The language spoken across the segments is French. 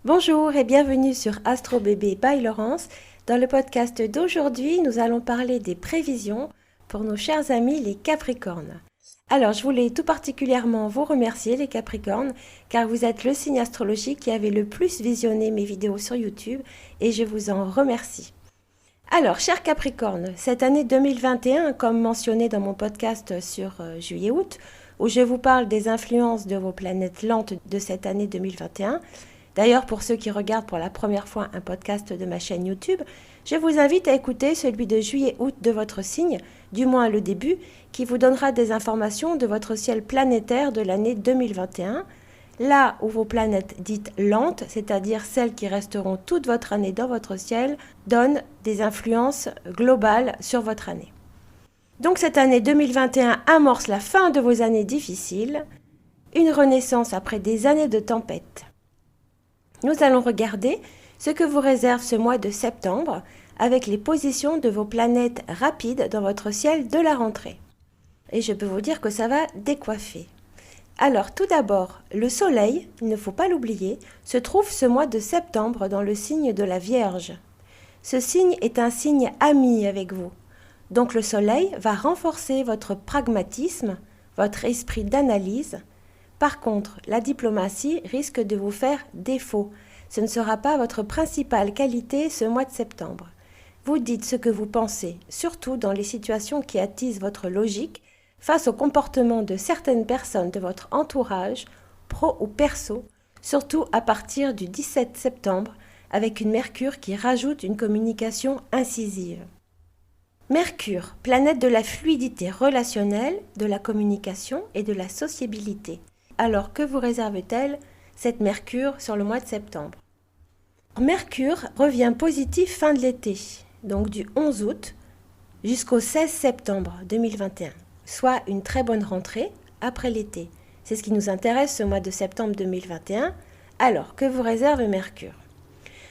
Bonjour et bienvenue sur Astro Bébé by Laurence. Dans le podcast d'aujourd'hui, nous allons parler des prévisions pour nos chers amis les Capricornes. Alors, je voulais tout particulièrement vous remercier les Capricornes, car vous êtes le signe astrologique qui avait le plus visionné mes vidéos sur YouTube et je vous en remercie. Alors, chers Capricornes, cette année 2021, comme mentionné dans mon podcast sur juillet-août, où je vous parle des influences de vos planètes lentes de cette année 2021, d'ailleurs, pour ceux qui regardent pour la première fois un podcast de ma chaîne YouTube, je vous invite à écouter celui de juillet-août de votre signe, du moins le début, qui vous donnera des informations de votre ciel planétaire de l'année 2021, là où vos planètes dites lentes, c'est-à-dire celles qui resteront toute votre année dans votre ciel, donnent des influences globales sur votre année. Donc cette année 2021 amorce la fin de vos années difficiles, une renaissance après des années de tempête. Nous allons regarder ce que vous réserve ce mois de septembre avec les positions de vos planètes rapides dans votre ciel de la rentrée. Et je peux vous dire que ça va décoiffer. Alors tout d'abord, le soleil, il ne faut pas l'oublier, se trouve ce mois de septembre dans le signe de la Vierge. Ce signe est un signe ami avec vous. Donc le soleil va renforcer votre pragmatisme, votre esprit d'analyse. Par contre, la diplomatie risque de vous faire défaut. Ce ne sera pas votre principale qualité ce mois de septembre. Vous dites ce que vous pensez, surtout dans les situations qui attisent votre logique, face au comportement de certaines personnes de votre entourage, pro ou perso, surtout à partir du 17 septembre, avec une Mercure qui rajoute une communication incisive. Mercure, planète de la fluidité relationnelle, de la communication et de la sociabilité. Alors que vous réserve-t-elle cette Mercure sur le mois de septembre? Mercure revient positif fin de l'été, donc du 11 août jusqu'au 16 septembre 2021, soit une très bonne rentrée après l'été. C'est ce qui nous intéresse ce mois de septembre 2021. Alors que vous réserve Mercure?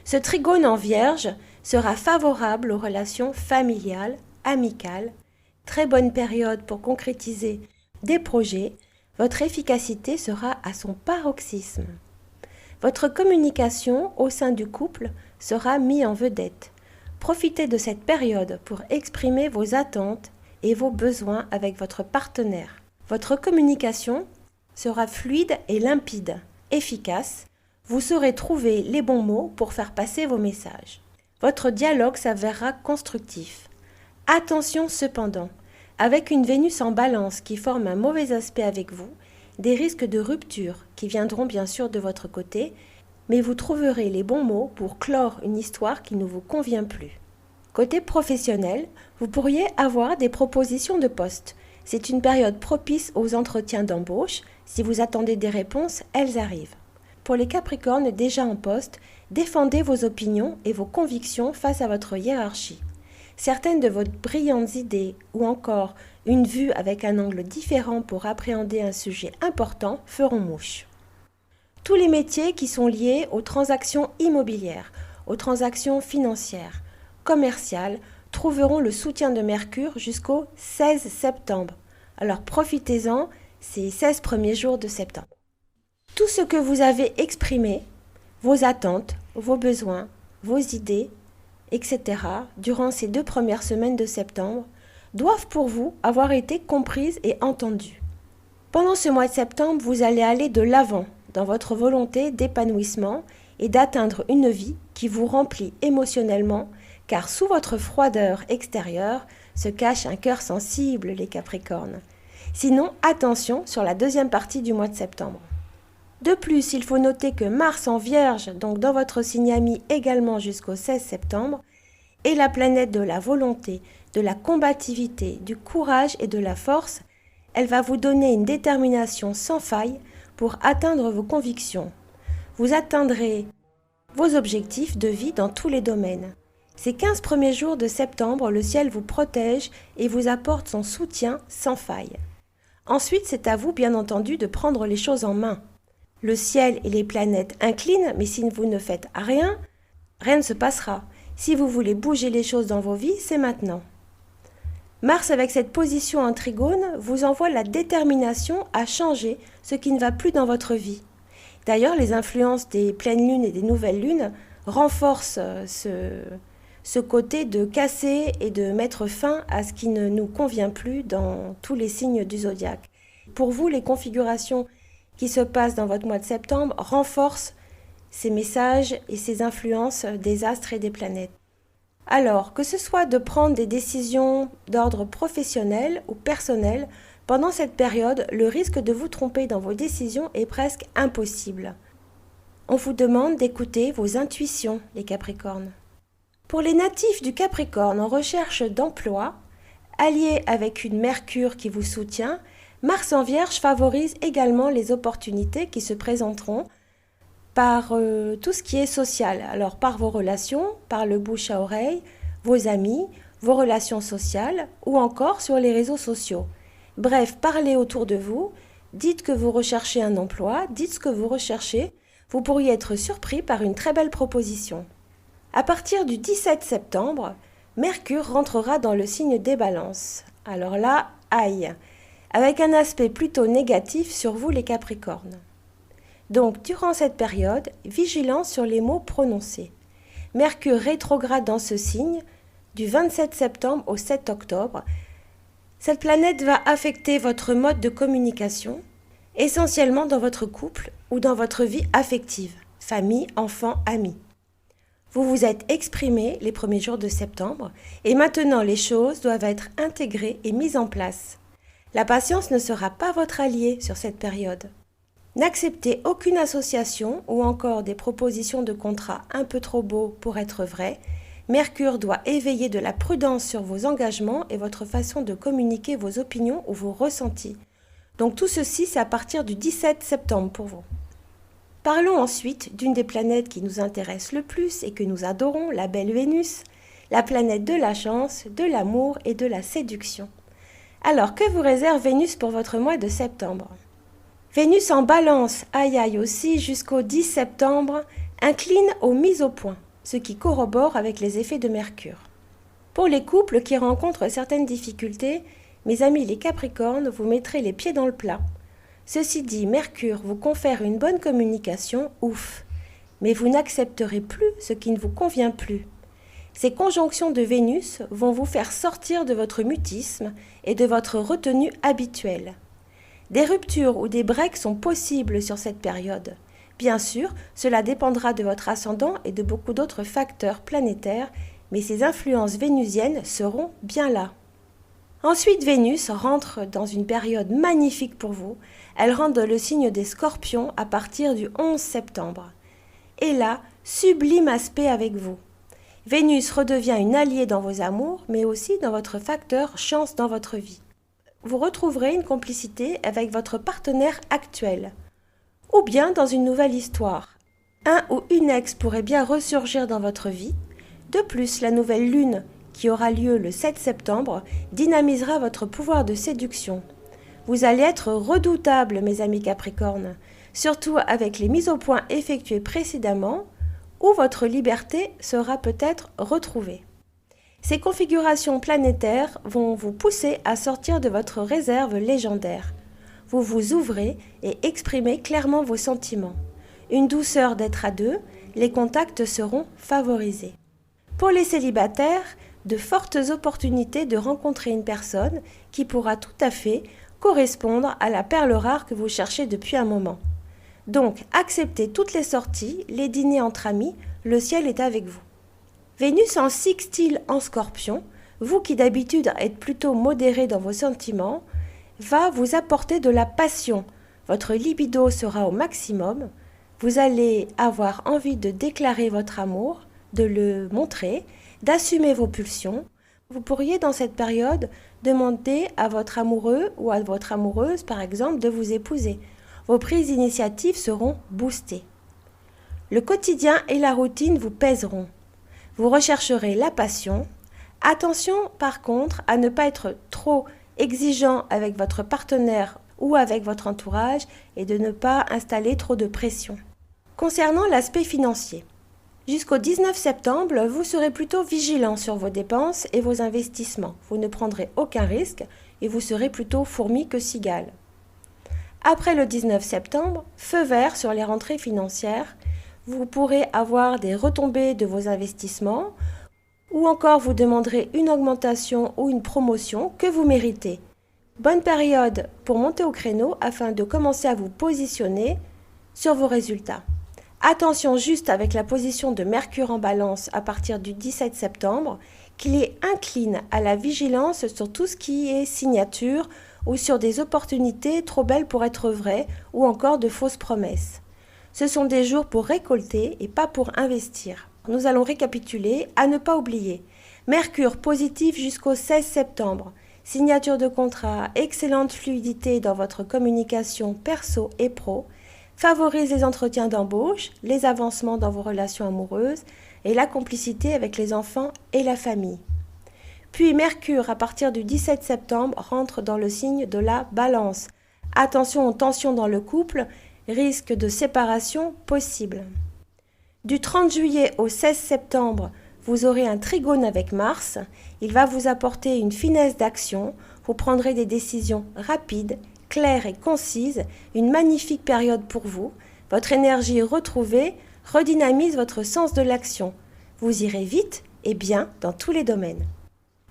Ce trigone en Vierge sera favorable aux relations familiales, amicales, très bonne période pour concrétiser des projets. Votre efficacité sera à son paroxysme. Votre communication au sein du couple sera mise en vedette. Profitez de cette période pour exprimer vos attentes et vos besoins avec votre partenaire. Votre communication sera fluide et limpide, efficace. Vous saurez trouver les bons mots pour faire passer vos messages. Votre dialogue s'avérera constructif. Attention cependant, avec une Vénus en Balance qui forme un mauvais aspect avec vous, des risques de rupture qui viendront bien sûr de votre côté, mais vous trouverez les bons mots pour clore une histoire qui ne vous convient plus. Côté professionnel, vous pourriez avoir des propositions de poste. C'est une période propice aux entretiens d'embauche. Si vous attendez des réponses, elles arrivent. Pour les Capricornes déjà en poste, défendez vos opinions et vos convictions face à votre hiérarchie. Certaines de vos brillantes idées ou encore une vue avec un angle différent pour appréhender un sujet important feront mouche. Tous les métiers qui sont liés aux transactions immobilières, aux transactions financières, commerciales, trouveront le soutien de Mercure jusqu'au 16 septembre. Alors profitez-en ces 16 premiers jours de septembre. Tout ce que vous avez exprimé, vos attentes, vos besoins, vos idées, etc., durant ces 2 premières semaines de septembre, doivent pour vous avoir été comprises et entendues. Pendant ce mois de septembre, vous allez aller de l'avant dans votre volonté d'épanouissement et d'atteindre une vie qui vous remplit émotionnellement, car sous votre froideur extérieure se cache un cœur sensible, les Capricornes. Sinon, attention sur la deuxième partie du mois de septembre. De plus, il faut noter que Mars en Vierge, donc dans votre signe ami également jusqu'au 16 septembre, est la planète de la volonté, de la combativité, du courage et de la force. Elle va vous donner une détermination sans faille pour atteindre vos convictions. Vous atteindrez vos objectifs de vie dans tous les domaines. Ces 15 premiers jours de septembre, le ciel vous protège et vous apporte son soutien sans faille. Ensuite, c'est à vous, bien entendu, de prendre les choses en main. Le ciel et les planètes inclinent, mais si vous ne faites rien, rien ne se passera. Si vous voulez bouger les choses dans vos vies, c'est maintenant. Mars, avec cette position en trigone, vous envoie la détermination à changer ce qui ne va plus dans votre vie. D'ailleurs, les influences des pleines lunes et des nouvelles lunes renforcent ce côté de casser et de mettre fin à ce qui ne nous convient plus dans tous les signes du zodiaque. Pour vous, les configurations qui se passent dans votre mois de septembre renforcent ces messages et ces influences des astres et des planètes. Alors, que ce soit de prendre des décisions d'ordre professionnel ou personnel, pendant cette période, le risque de vous tromper dans vos décisions est presque impossible. On vous demande d'écouter vos intuitions, les Capricornes. Pour les natifs du Capricorne en recherche d'emploi, alliés avec une Mercure qui vous soutient, Mars en Vierge favorise également les opportunités qui se présenteront par tout ce qui est social. Alors par vos relations, par le bouche à oreille, vos amis, vos relations sociales ou encore sur les réseaux sociaux. Bref, parlez autour de vous, dites que vous recherchez un emploi, dites ce que vous recherchez, vous pourriez être surpris par une très belle proposition. À partir du 17 septembre, Mercure rentrera dans le signe des Balances. Alors là, aïe, avec un aspect plutôt négatif sur vous les Capricornes. Donc, durant cette période, vigilance sur les mots prononcés. Mercure rétrograde dans ce signe du 27 septembre au 7 octobre. Cette planète va affecter votre mode de communication, essentiellement dans votre couple ou dans votre vie affective, famille, enfants, amis. Vous vous êtes exprimé les premiers jours de septembre et maintenant les choses doivent être intégrées et mises en place. La patience ne sera pas votre allié sur cette période. N'acceptez aucune association ou encore des propositions de contrat un peu trop beaux pour être vraies. Mercure doit éveiller de la prudence sur vos engagements et votre façon de communiquer vos opinions ou vos ressentis. Donc tout ceci, c'est à partir du 17 septembre pour vous. Parlons ensuite d'une des planètes qui nous intéresse le plus et que nous adorons, la belle Vénus, la planète de la chance, de l'amour et de la séduction. Alors, que vous réserve Vénus pour votre mois de septembre ? Vénus en Balance, aïe aussi, jusqu'au 10 septembre, incline aux mises au point, ce qui corrobore avec les effets de Mercure. Pour les couples qui rencontrent certaines difficultés, mes amis les Capricornes, vous mettrez les pieds dans le plat. Ceci dit, Mercure vous confère une bonne communication, ouf, mais vous n'accepterez plus ce qui ne vous convient plus. Ces conjonctions de Vénus vont vous faire sortir de votre mutisme et de votre retenue habituelle. Des ruptures ou des breaks sont possibles sur cette période. Bien sûr, cela dépendra de votre ascendant et de beaucoup d'autres facteurs planétaires, mais ces influences vénusiennes seront bien là. Ensuite, Vénus rentre dans une période magnifique pour vous. Elle rentre dans le signe des Scorpions à partir du 11 septembre. Et là, sublime aspect avec vous. Vénus redevient une alliée dans vos amours, mais aussi dans votre facteur chance dans votre vie. Vous retrouverez une complicité avec votre partenaire actuel, ou bien dans une nouvelle histoire. Un ou une ex pourrait bien ressurgir dans votre vie. De plus, la nouvelle lune, qui aura lieu le 7 septembre, dynamisera votre pouvoir de séduction. Vous allez être redoutables, mes amis Capricornes, surtout avec les mises au point effectuées précédemment, où votre liberté sera peut-être retrouvée. Ces configurations planétaires vont vous pousser à sortir de votre réserve légendaire. Vous vous ouvrez et exprimez clairement vos sentiments. Une douceur d'être à deux, les contacts seront favorisés. Pour les célibataires, de fortes opportunités de rencontrer une personne qui pourra tout à fait correspondre à la perle rare que vous cherchez depuis un moment. Donc, acceptez toutes les sorties, les dîners entre amis, le ciel est avec vous. Vénus en sextile en Scorpion, vous qui d'habitude êtes plutôt modéré dans vos sentiments, va vous apporter de la passion. Votre libido sera au maximum. Vous allez avoir envie de déclarer votre amour, de le montrer, d'assumer vos pulsions. Vous pourriez dans cette période demander à votre amoureux ou à votre amoureuse par exemple de vous épouser. Vos prises d'initiative seront boostées. Le quotidien et la routine vous pèseront. Vous rechercherez la passion. Attention par contre à ne pas être trop exigeant avec votre partenaire ou avec votre entourage et de ne pas installer trop de pression. Concernant l'aspect financier, jusqu'au 19 septembre, vous serez plutôt vigilant sur vos dépenses et vos investissements. Vous ne prendrez aucun risque et vous serez plutôt fourmi que cigale. Après le 19 septembre, feu vert sur les rentrées financières. Vous pourrez avoir des retombées de vos investissements ou encore vous demanderez une augmentation ou une promotion que vous méritez. Bonne période pour monter au créneau afin de commencer à vous positionner sur vos résultats. Attention juste avec la position de Mercure en Balance à partir du 17 septembre, qu'il est incline à la vigilance sur tout ce qui est signature ou sur des opportunités trop belles pour être vraies ou encore de fausses promesses. Ce sont des jours pour récolter et pas pour investir. Nous allons récapituler, à ne pas oublier. Mercure positif jusqu'au 16 septembre. Signature de contrat, excellente fluidité dans votre communication perso et pro. Favorise les entretiens d'embauche, les avancements dans vos relations amoureuses et la complicité avec les enfants et la famille. Puis Mercure, à partir du 17 septembre, rentre dans le signe de la Balance. Attention aux tensions dans le couple, risque de séparation possible. Du 30 juillet au 16 septembre, vous aurez un trigone avec Mars. Il va vous apporter une finesse d'action. Vous prendrez des décisions rapides, claires et concises. Une magnifique période pour vous. Votre énergie retrouvée redynamise votre sens de l'action. Vous irez vite et bien dans tous les domaines.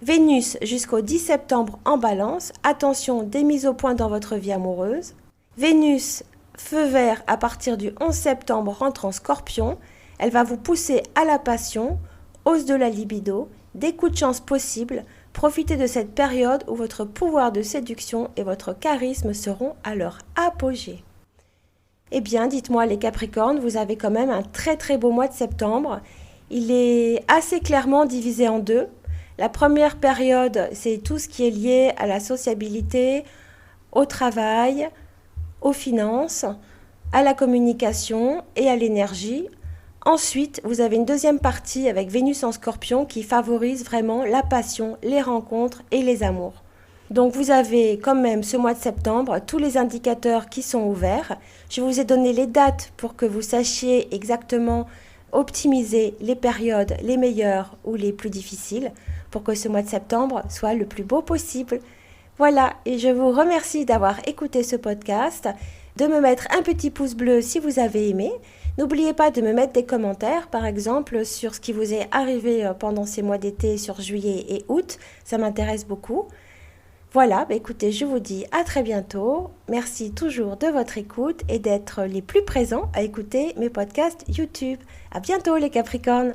Vénus jusqu'au 10 septembre en Balance. Attention, des mises au point dans votre vie amoureuse. Vénus, feu vert à partir du 11 septembre rentre en Scorpion. Elle va vous pousser à la passion, hausse de la libido, des coups de chance possibles. Profitez de cette période où votre pouvoir de séduction et votre charisme seront à leur apogée. Eh bien, dites-moi les Capricornes, vous avez quand même un très très beau mois de septembre. Il est assez clairement divisé en deux. La première période, c'est tout ce qui est lié à la sociabilité, au travail, aux finances, à la communication et à l'énergie. Ensuite, vous avez une deuxième partie avec Vénus en Scorpion qui favorise vraiment la passion, les rencontres et les amours. Donc vous avez quand même ce mois de septembre tous les indicateurs qui sont ouverts. Je vous ai donné les dates pour que vous sachiez exactement optimiser les périodes les meilleures ou les plus difficiles pour que ce mois de septembre soit le plus beau possible. Voilà, et je vous remercie d'avoir écouté ce podcast, de me mettre un petit pouce bleu si vous avez aimé. N'oubliez pas de me mettre des commentaires, par exemple, sur ce qui vous est arrivé pendant ces mois d'été, sur juillet et août. Ça m'intéresse beaucoup. Voilà, écoutez, je vous dis à très bientôt. Merci toujours de votre écoute et d'être les plus présents à écouter mes podcasts YouTube. À bientôt les Capricornes!